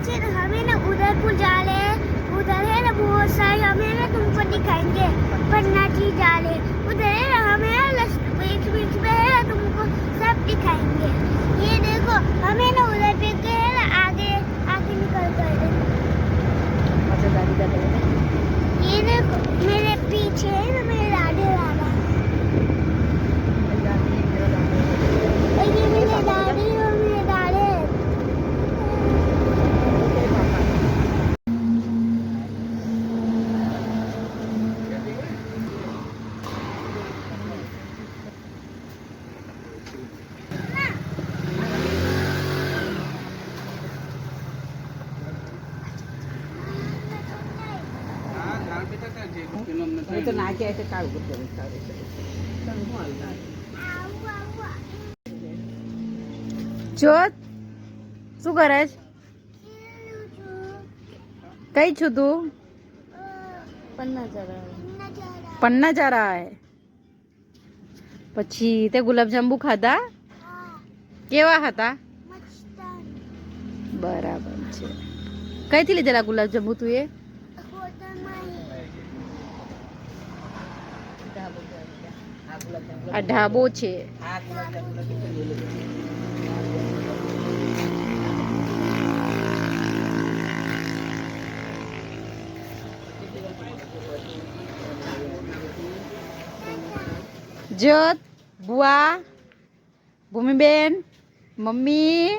पीछे हमें ना उदयपुर जा रहे हैं, उधर है ना बहुत सारे, हमें ना तुमको दिखाएंगे पन्ना जी जा रहे, उधर है ना हमें बीच बीच में है ना तुमको सब दिखाएंगे। ये देखो हमें ना उधर पे के है ना आगे आगे निकल कर अच्छा दादी का ये देखो मेरे पीछे है ना मेरे दादी दादा, और ये मेरे दादी और मेरे दादे। તો નાખી આવે તો કાઢવું પડે જોત શું કરે છે? કઈ છું તું? પન્ના જા રહા હે. પછી તે ગુલાબજાંબુ ખાધા? કેવા હતા? બરાબર છે. કઈથી લીધેલા ગુલાબજાંબુ તું એ? આ ઢાબો છે. જ્યોત, બુઆ, ભૂમિબેન, મમ્મી